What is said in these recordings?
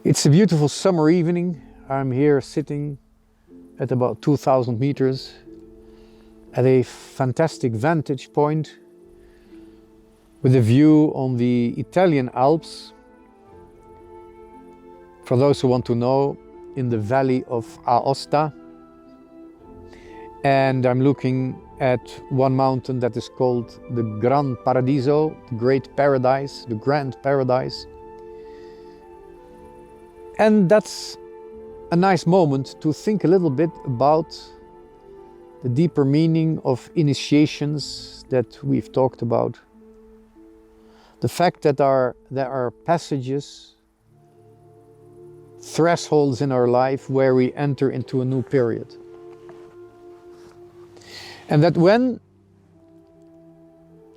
It's a beautiful summer evening. I'm here sitting at about 2,000 meters at a fantastic vantage point with a view on the Italian Alps. For those who want to know, in the valley of Aosta. And I'm looking at one mountain that is called the Gran Paradiso, the Great Paradise, the Grand Paradise. And that's a nice moment to think a little bit about the deeper meaning of initiations that we've talked about. The fact that there are passages, thresholds in our life where we enter into a new period. And that when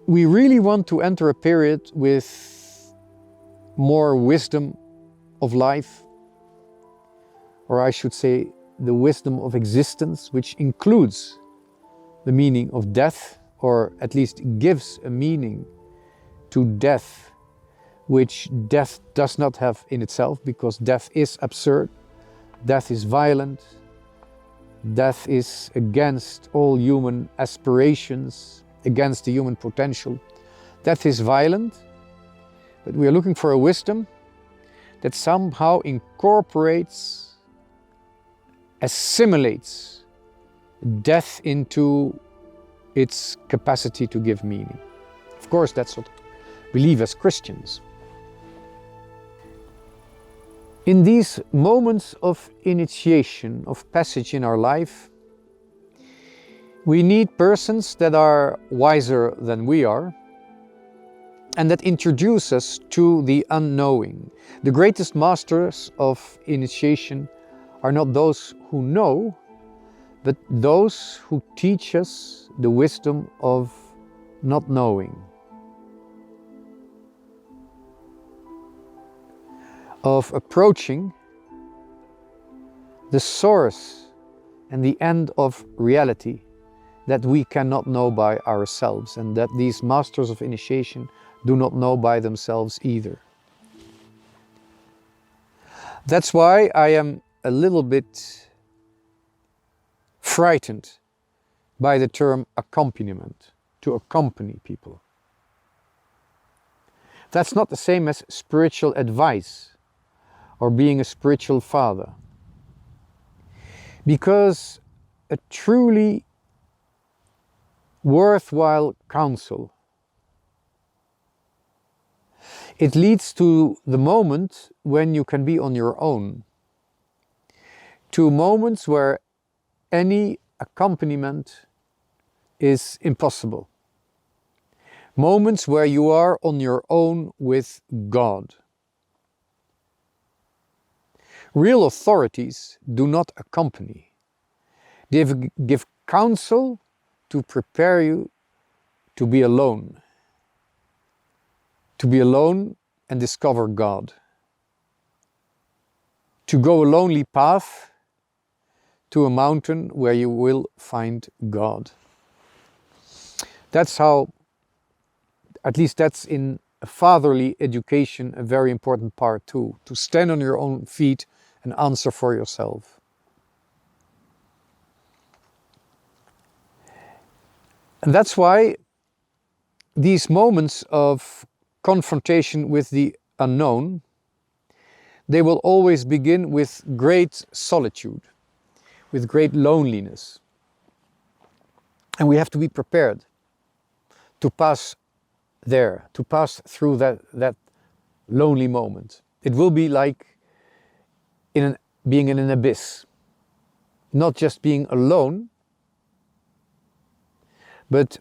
we really want to enter a period with more wisdom of life, or I should say the wisdom of existence, which includes the meaning of death, or at least gives a meaning to death, which death does not have in itself, because death is absurd, death is violent, death is against all human aspirations, against the human potential. Death is violent, but we are looking for a wisdom that somehow incorporates, assimilates death into its capacity to give meaning. Of course, that's what we believe as Christians. In these moments of initiation, of passage in our life, we need persons that are wiser than we are and that introduce us to the unknowing. The greatest masters of initiation are not those who know, but those who teach us the wisdom of not knowing, of approaching the source and the end of reality that we cannot know by ourselves, and that these masters of initiation do not know by themselves either. That's why I am a little bit frightened by the term accompaniment, to accompany people. That's not the same as spiritual advice or being a spiritual father. Because a truly worthwhile counsel, it leads to the moment when you can be on your own, to moments where any accompaniment is impossible. Moments where you are on your own with God. Real authorities do not accompany. They give counsel to prepare you to be alone. To be alone and discover God. To go a lonely path to a mountain where you will find God. That's how, at least that's in a fatherly education, a very important part too. To stand on your own feet and answer for yourself. And that's why these moments of confrontation with the unknown, they will always begin with great solitude, with great loneliness. And we have to be prepared to pass there, to pass through that lonely moment. It will be like being in an abyss. Not just being alone, but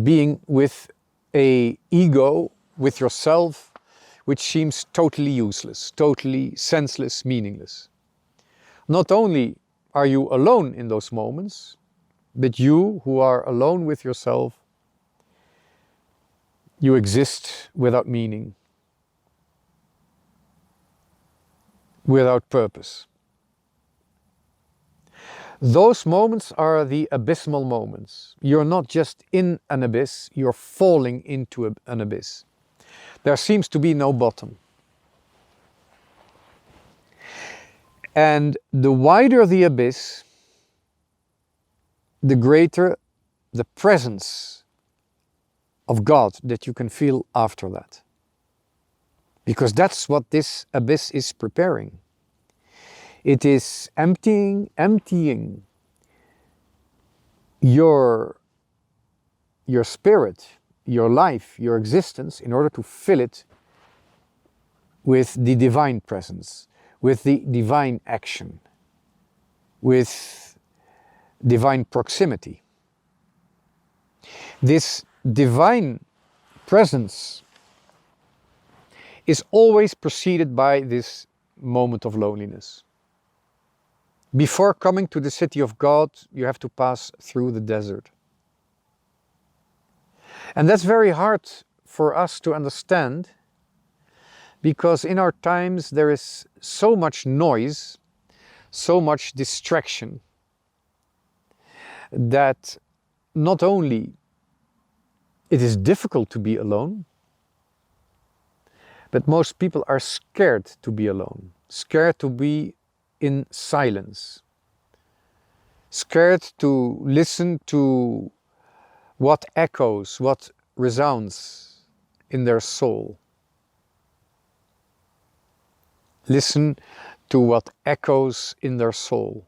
being with an ego, with yourself, which seems totally useless, totally senseless, meaningless. Not only are you alone in those moments, but you who are alone with yourself, you exist without meaning, without purpose. Those moments are the abysmal moments. You're not just in an abyss, you're falling into an abyss. There seems to be no bottom. And the wider the abyss, the greater the presence of God that you can feel after that. Because that's what this abyss is preparing. It is emptying your spirit, your life, your existence, in order to fill it with the divine presence, with the divine action, with divine proximity. This divine presence is always preceded by this moment of loneliness. Before coming to the city of God, you have to pass through the desert. And that's very hard for us to understand, because in our times there is so much noise, so much distraction, that not only it is difficult to be alone, but most people are scared to be alone, scared to be in silence, scared to listen to what echoes, what resounds in their soul. Listen to what echoes in their soul.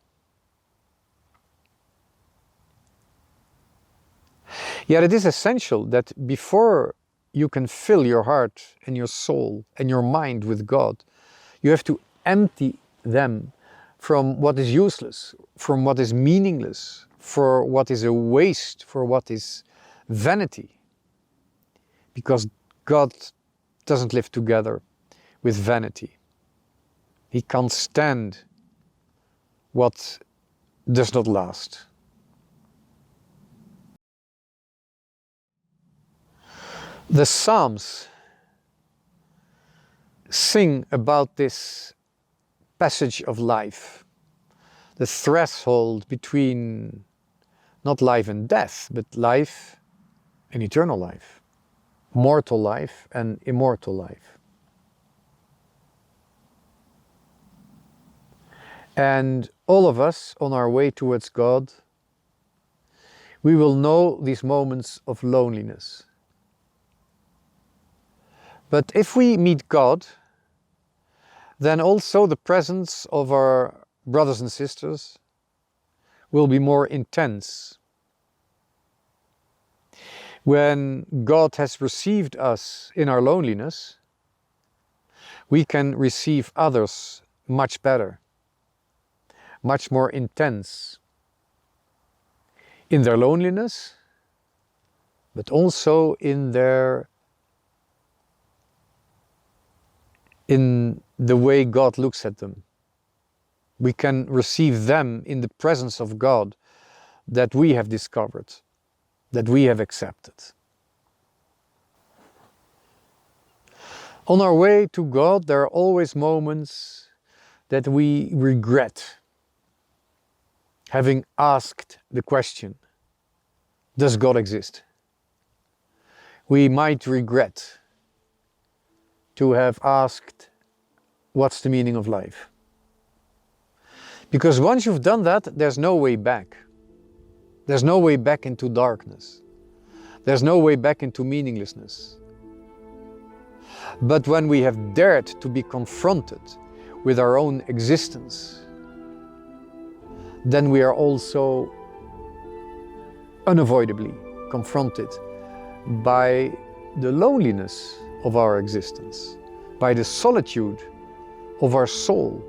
Yet it is essential that before you can fill your heart and your soul and your mind with God, you have to empty them from what is useless, from what is meaningless, for what is a waste, for what is vanity. Because God doesn't live together with vanity. He can't stand what does not last. The Psalms sing about this passage of life, the threshold between not life and death, but life and eternal life, mortal life and immortal life. And all of us on our way towards God, we will know these moments of loneliness. But if we meet God, then also the presence of our brothers and sisters will be more intense. When God has received us in our loneliness, we can receive others much better, much more intense in their loneliness, but also in the way God looks at them. We can receive them in the presence of God that we have discovered, that we have accepted. On our way to God, there are always moments that we regret having asked the question, does God exist? We might regret to have asked, what's the meaning of life? Because once you've done that, there's no way back. There's no way back into darkness. There's no way back into meaninglessness. But when we have dared to be confronted with our own existence, then we are also unavoidably confronted by the loneliness of our existence, by the solitude of our soul,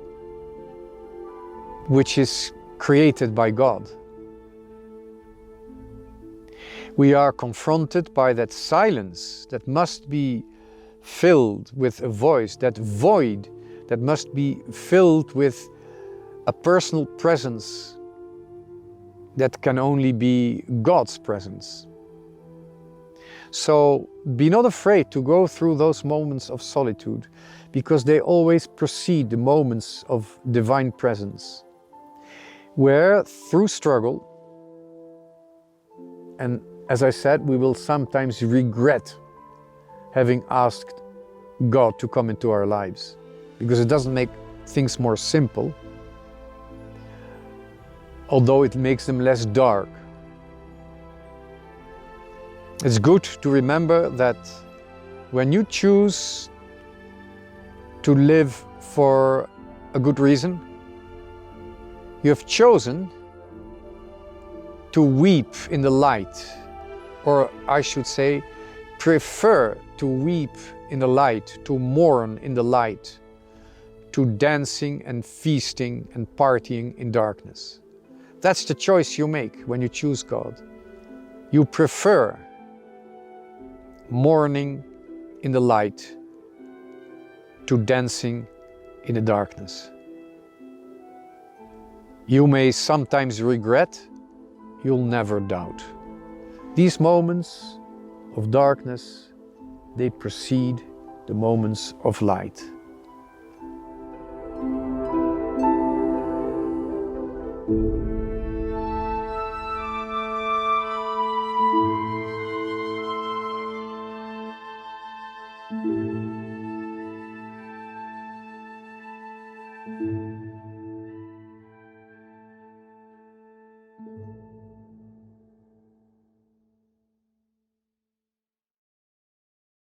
which is created by God. We are confronted by that silence that must be filled with a voice, that void that must be filled with a personal presence that can only be God's presence. So be not afraid to go through those moments of solitude, because they always precede the moments of divine presence. where through struggle, and as I said, we will sometimes regret having asked God to come into our lives, because it doesn't make things more simple, although it makes them less dark. It's good to remember that when you choose to live for a good reason, you have chosen to weep in the light, or I should say, prefer to weep in the light, to mourn in the light, to dancing and feasting and partying in darkness. That's the choice you make when you choose God. You prefer mourning in the light to dancing in the darkness. You may sometimes regret, you'll never doubt. These moments of darkness, they precede the moments of light.